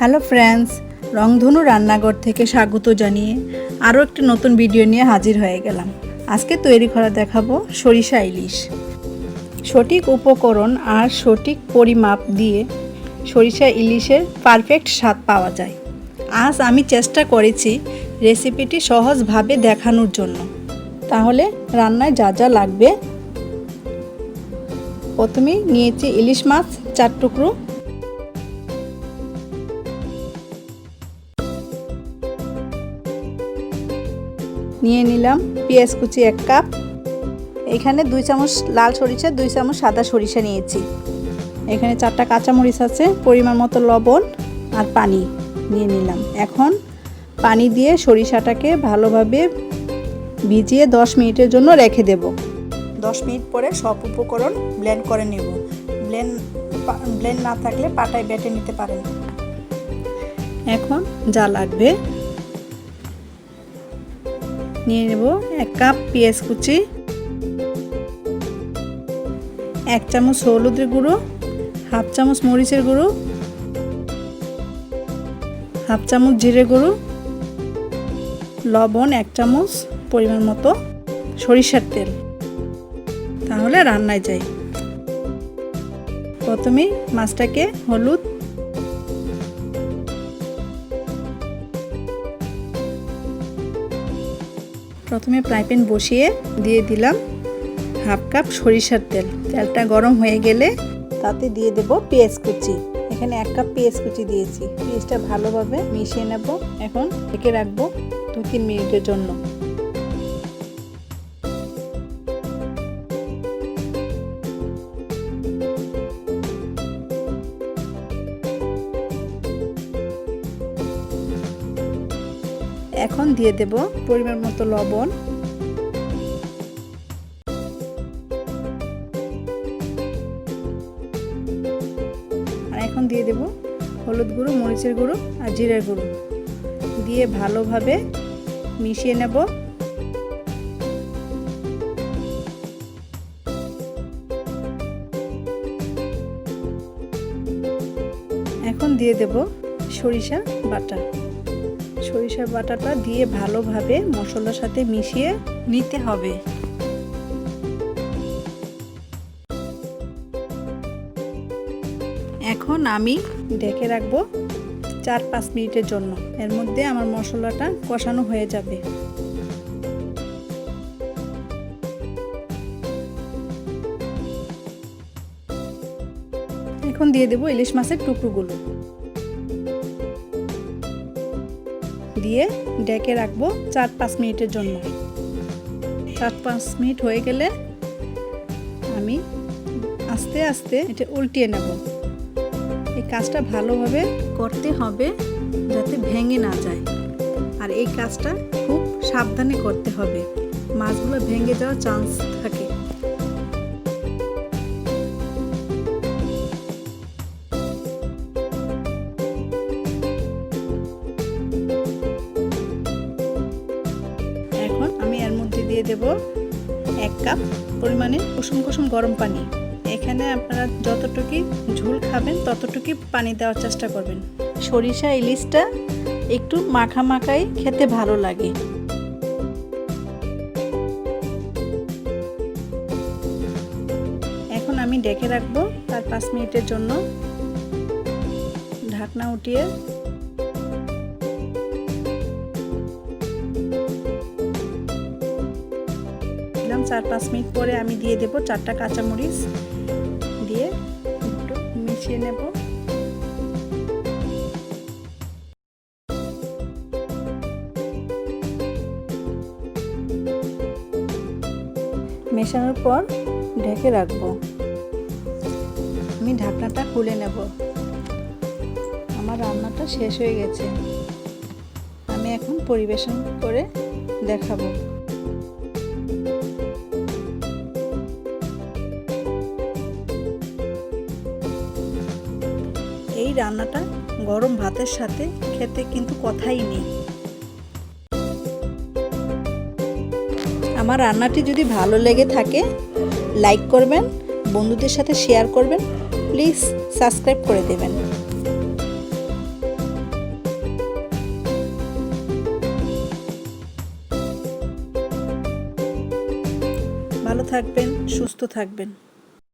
Hello friends, রংধনু রান্নাঘর থেকে স্বাগত জানিয়ে আরও একটি নতুন ভিডিও নিয়ে হাজির হয়ে গেলাম। আজকে তৈরি করা দেখাবো সরিষা ইলিশ। সঠিক উপকরণ আর সঠিক পরিমাপ দিয়ে সরিষা ইলিশের পারফেক্ট স্বাদ পাওয়া যায়। আজ আমি চেষ্টা করেছি রেসিপিটি সহজভাবে দেখানোর জন্য। তাহলে রান্নায় যা যা লাগবে, প্রথমেই নিয়েছি ইলিশ মাছ 4 টুকরো, নিয়ে নিলাম পেঁয়াজ কুচি 1 কাপ, এখানে 2 চামচ লাল সরিষা 2 চামচ সাদা সরিষা নিয়েছি, এখানে 4টা কাঁচামরিচ আছে, পরিমাণ মতো লবণ আর পানি নিয়ে নিলাম। এখন পানি দিয়ে সরিষাটাকে ভালোভাবে ভিজিয়ে 10 মিনিটের জন্য রেখে দেব। 10 মিনিট পরে সব উপকরণ ব্লেন্ড করে নেব। ব্লেন্ড না থাকলে পাটায় বেটে নিতে পারেন। এখন যা লাগবে নিয়ে নেব 1 কাপ পেঁয়াজ কুচি, 1 চামচ হলুদের গুঁড়ো, 1/2 চামচ মরিচের গুঁড়ো, 1/2 চামচ জিরে গুঁড়ো, লবণ 1 চামচ পরিমাণ মতো, সরিষার তেল। তাহলে রান্নায় যাই। প্রথমেই মাছটাকে হলুদ, প্রথমে ফ্রাই প্যান বসিয়ে দিয়ে দিলাম 1/2 কাপ সরিষার তেল। তেলটা গরম হয়ে গেলে তাতে দিয়ে দেব পেঁয়াজ কুচি। এখানে 1 কাপ পেঁয়াজ কুচি দিয়েছি। পেঁয়াজটা ভালোভাবে মিশিয়ে নেব। এখন ঢেকে রাখবো 2-3 মিনিটের জন্য। এখন দিয়ে দেব পরিমাণ মতো লবণ, আর এখন দিয়ে দেব হলুদ গুঁড়ো, মরিচের গুঁড়ো আর জিরের গুঁড়ো দিয়ে ভালোভাবে মিশিয়ে নেব। এখন দিয়ে দেব সরিষা বাটা। সরিষার বাটাটা দিয়ে ভালোভাবে মশলার সাথে মিশিয়ে নিতে হবে। এখন আমি ঢেকে রাখবো 4-5 মিনিটের জন্য। এর মধ্যে আমার মশলাটা কষানো হয়ে যাবে। এখন দিয়ে দেব ইলিশ মাছের টুকরোগুলো, দিয়ে ঢেকে রাখবো 4-5 মিনিটের জন্য। 4-5 মিনিট হয়ে গেলে আমি আস্তে আস্তে এটা উল্টিয়ে নেব। এই কাজটা ভালোভাবে করতে হবে যাতে ভেঙে না যায়, আর এই কাজটা খুব সাবধানে করতে হবে, মাছগুলো ভেঙে যাওয়ার চান্স থাকে। দিয়ে দেব 1 কাপ পরিমাণে কুসুম কুসুম গরম পানি। এখানে আপনারা যতটুকু ঝোল খাবেন ততটুকু পানি দেওয়ার চেষ্টা করবেন। সরিষা ইলিশটা একটু মাখা মাখাই খেতে ভালো লাগে। এখন আমি ঢেকে রাখবো 4-5 মিনিটের জন্য। ঢাকনা উঠিয়ে 4-5 মিনিট পরে আমি দিয়ে দেব 4টা কাঁচামরিচ, দিয়ে একটু মিশিয়ে নেব। মেশানোর পর ঢেকে রাখবো। আমি ঢাকনাটা খুলে নেব। আমার রান্নাটা শেষ হয়ে গেছে। আমি এখন পরিবেশন করে দেখাবো। এই রান্নাটা গরম ভাতের সাথে খেতে কিন্তু কথাই নেই। আমার রান্নাটি যদি ভালো লেগে থাকে লাইক করবেন, বন্ধুদের সাথে শেয়ার করবেন, প্লিজ সাবস্ক্রাইব করে দেবেন। ভালো থাকবেন, সুস্থ থাকবেন।